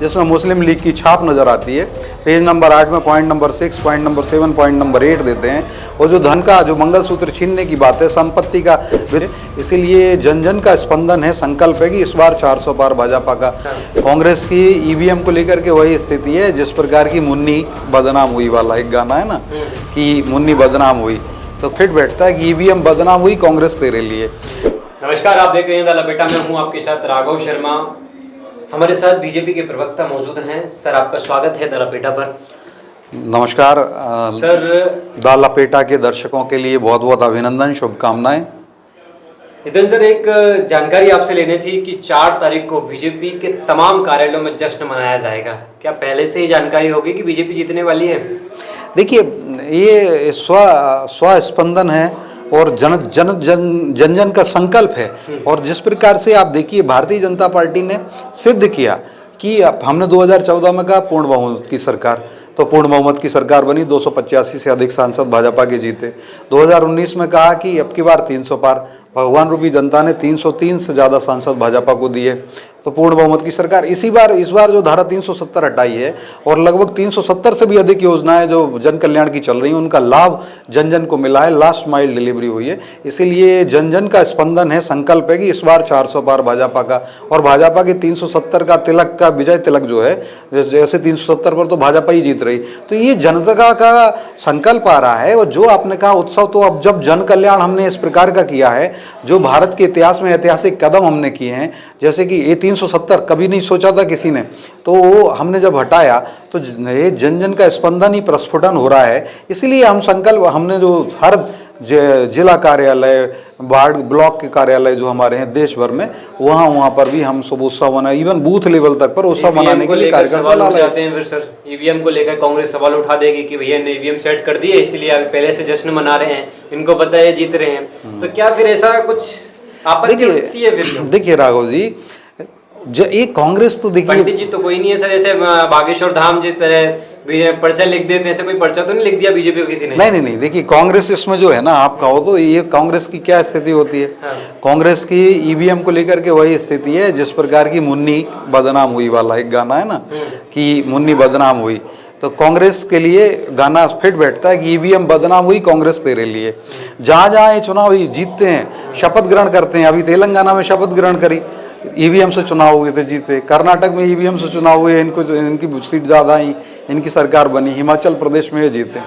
जिसमें मुस्लिम लीग की छाप नज़र आती है। पेज नंबर 8 में point number 6, point number 7, point number 8 देते हैं। और जो धन का, जो मंगलसूत्र छीनने की बात है, संपत्ति का, इसीलिए जन जन का स्पंदन है, संकल्प है कि इस बार 400 पार भाजपा का। कांग्रेस की ईवीएम को लेकर के वही स्थिति है जिस प्रकार की मुन्नी बदनाम हुई वाला एक गाना है ना, कि मुन्नी बदनाम हुई, तो फिट बैठता है कि ईवीएम बदनाम हुई, कांग्रेस तेरे लिए। नमस्कार, आप देख रहे हैं द लपेटा में हूं आपके साथ राघव शर्मा। हमारे साथ बीजेपी के प्रवक्ता मौजूद हैं। सर, आपका स्वागत है द लपेटा पर। नमस्कार सर, द लपेटा के दर्शकों के लिए बहुत बहुत अभिनंदन, शुभकामनाएं। नितिन सर, एक जानकारी आपसे लेनी थी कि 4 तारीख को बीजेपी के तमाम कार्यालयों में जश्न मनाया जाएगा। क्या पहले से ही जानकारी होगी कि बीजेपी जीतने वाली है? देखिए, ये स्व स्पंदन है और जन जन का संकल्प है। और जिस प्रकार से आप देखिए, भारतीय जनता पार्टी ने सिद्ध किया कि हमने 2014 में कहा पूर्ण बहुमत की सरकार, तो पूर्ण बहुमत की सरकार बनी, 285 से अधिक सांसद भाजपा के जीते। 2019 में कहा कि अब की बार 300 पार, भगवान रूपी जनता ने 303 से ज़्यादा सांसद भाजपा को दिए, तो पूर्ण बहुमत की सरकार। इस बार जो धारा 370 हटाई है और लगभग 370 से भी अधिक योजनाएं जो जन कल्याण की चल रही हैं, उनका लाभ जन जन को मिला है, लास्ट माइल डिलीवरी हुई है। इसीलिए जन जन का स्पंदन है, संकल्प है कि इस बार 400 पार भाजपा का। और भाजपा के 370 का तिलक का, विजय तिलक जो है, जैसे 370 पर तो भाजपा ही जीत रही, तो ये जनता का संकल्प आ रहा है। और जो आपने कहा उत्सव, तो अब जब जन कल्याण हमने इस प्रकार का किया है, जो भारत के इतिहास में ऐतिहासिक कदम हमने किए हैं, जैसे कि ये 370 कभी नहीं सोचा था किसी ने, तो वो हमने जब हटाया तो ये जन जन का स्पंदन ही प्रस्फुटन हो रहा है। इसीलिए हम संकल्प, हमने जो हर जिला कार्यालय, वार्ड ब्लॉक के कार्यालय जो हमारे हैं देश भर में, वहाँ पर भी हम सब उत्सव मनाए, इवन बूथ लेवल तक पर उत्सव मनाने के लिए कार्यकर्ता ला जाते हैं। फिर सर, ईवीएम को लेकर कांग्रेस सवाल उठा देगी कि भैया ने ईवीएम सेट कर दिए, इसलिए आप पहले से जश्न मना रहे हैं, इनको पता है जीत रहे हैं, तो क्या फिर ऐसा कुछ आपत्ति उठती है? फिर देखिए राघव जी, एक कांग्रेस तो देखिए, पंडित जी तो कोई नहीं है सर, ऐसे बागेश्वर धाम जिस तरह पर्चा लिख देते हैं, ऐसे कोई पर्चा तो नहीं लिख दिया बीजेपी को किसी ने? नहीं, देखिए कांग्रेस इसमें जो है ना, आप कहो तो ये कांग्रेस की क्या स्थिति होती है। हाँ। कांग्रेस की ईवीएम को लेकर के वही स्थिति है जिस प्रकार की मुन्नी बदनाम हुई वाला एक गाना है ना, कि मुन्नी बदनाम हुई, तो कांग्रेस के लिए गाना फिट बैठता है कि ईवीएम बदनाम हुई, कांग्रेस तेरे लिए। जहाँ जहाँ ये चुनाव जीतते हैं, शपथ ग्रहण करते हैं, अभी तेलंगाना में शपथ ग्रहण करी, ईवीएम से चुनाव हुए थे, जीते। कर्नाटक में ईवीएम से चुनाव हुए, इनकी सीट ज़्यादा आई, इनकी सरकार बनी। हिमाचल प्रदेश में ये जीते।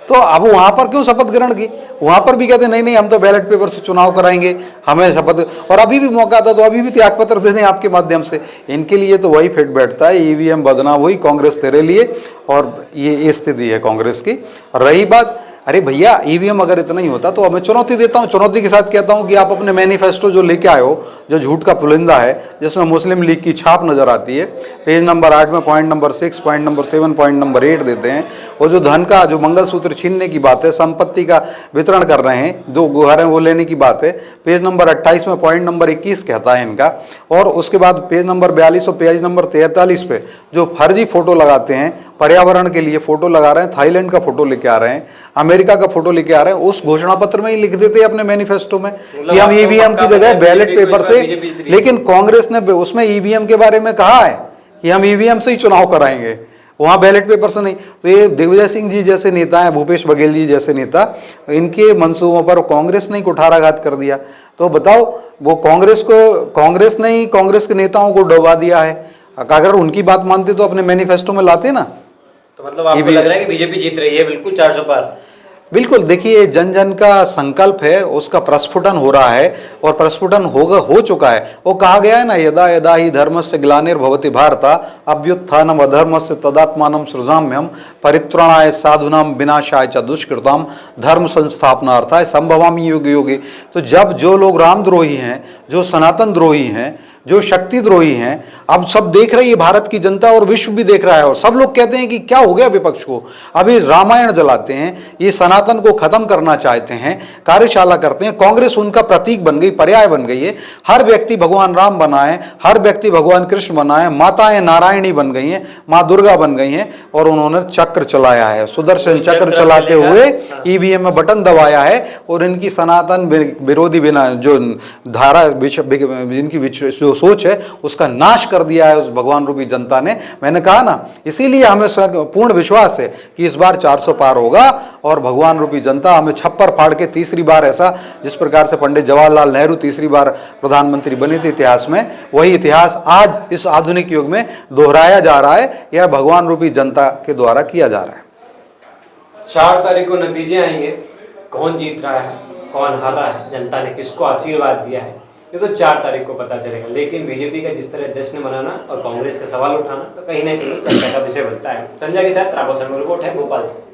तो अब वहाँ पर क्यों शपथ ग्रहण की? वहाँ पर भी कहते नहीं हम तो बैलेट पेपर से चुनाव कराएंगे, हमें शपथ, और अभी भी मौका था तो अभी भी त्यागपत्र दे दें आपके माध्यम से। इनके लिए तो वही फिट बैठता है, ईवीएम बदनाम हुई, कांग्रेस तेरे लिए। और ये स्थिति है कांग्रेस की। रही बात, अरे भैया ईवीएम अगर इतना ही होता तो मैं चुनौती देता हूँ, चुनौती के साथ कहता हूँ कि आप अपने मैनिफेस्टो जो लेके आए हो, जो झूठ का पुलिंदा है, जिसमें मुस्लिम लीग की छाप नजर आती है, पेज नंबर 8 में point number 6, point number 7, point number 8 देते हैं। और जो धन का, जो मंगलसूत्र छीनने की बात है, संपत्ति का वितरण कर रहे हैं, जो घर है वो लेने की बात है, पेज नंबर 28 में पॉइंट नंबर 21 कहता है इनका। और उसके बाद पेज नंबर 42 और पेज नंबर 43 पे जो फर्जी फोटो लगाते हैं, पर्यावरण के लिए फोटो लगा रहे हैं, थाईलैंड का फोटो लेके आ रहे हैं, अमेरिका का फोटो लेके आ रहे हैं, उस घोषणा पत्र में ही लिख देते हैं अपने मैनिफेस्टो में कि हम ईवीएम की जगह बैलेट पेपर से। लेकिन कांग्रेस ने उसमें ईवीएम के बारे में कहा है कि हम ईवीएम से ही चुनाव कराएंगे, वहां बैलेट पेपर से नहीं। तो ये दिग्विजय सिंह जी जैसे नेता हैं, भूपेश बघेल जी जैसे नेता, इनके मंसूबों पर कांग्रेस ने कुठाराघात कर दिया। तो बताओ, वो कांग्रेस ने ही कांग्रेस के नेताओं को डुबा दिया है। अगर उनकी बात मानते तो अपने मैनिफेस्टो में लाते ना। तो मतलब आपको लग रहा है कि बीजेपी जीत रही है बिल्कुल 400 पार? बिल्कुल, देखिए जन जन का संकल्प है, उसका प्रस्फुटन हो रहा है और प्रस्फुटन हो चुका है। वो कहा गया है ना, यदा यदा ही धर्मस्य ग्लानिर्भवति भारत अभ्युत्थानम अधर्मस्य तदात्मानं सृजाम्यहम् परित्राणाय साधूनां विनाशाय च दुष्कृतां धर्म संस्थापनार्थाय संभवामि युगे युगे। तो जब जो लोग रामद्रोही हैं, जो सनातन द्रोही हैं, जो शक्ति द्रोही हैं, अब सब देख रही है भारत की जनता और विश्व भी देख रहा है, और सब लोग कहते हैं कि क्या हो गया विपक्ष को, अभी रामायण जलाते हैं, ये सनातन को खत्म करना चाहते हैं, कार्यशाला करते हैं। कांग्रेस उनका प्रतीक बन गई, पर्याय बन गई है। हर व्यक्ति भगवान राम बना है, हर व्यक्ति भगवान कृष्ण बना है, माताएं नारायणी बन गई हैं, माँ दुर्गा बन गई हैं, और उन्होंने चक्र चलाया है, सुदर्शन चक्र चलाते हुए ईवीएम में बटन दबाया है। और इनकी सनातन विरोधी बिना जो धारा, इनकी जो जो सोच है उसका नाश कर दिया है उस भगवान रूपी जनता ने। मैंने कहा ना, इसीलिए हमें पूर्ण विश्वास है कि इस बार 400 पार होगा और भगवान रूपी जनता हमें छप्पर फाड़ के तीसरी बार, ऐसा जिस प्रकार से पंडित जवाहरलाल नेहरू तीसरी बार प्रधानमंत्री बने थे इतिहास में, वही इतिहास आज इस आधुनिक युग में दोहराया जा रहा है। यह भगवान रूपी जनता के द्वारा किया जा रहा है। 4 तारीख को नतीजे आएंगे, कौन जीत रहा है, कौन हार रहा है, जनता ने किसको आशीर्वाद दिया है, ये तो 4 तारीख को पता चलेगा। लेकिन बीजेपी का जिस तरह जश्न मनाना और कांग्रेस का सवाल उठाना तो कहीं ना कहीं चर्चा का विषय बनता है। संजय के साथ राघव शर्मा रिपोर्ट है भोपाल से।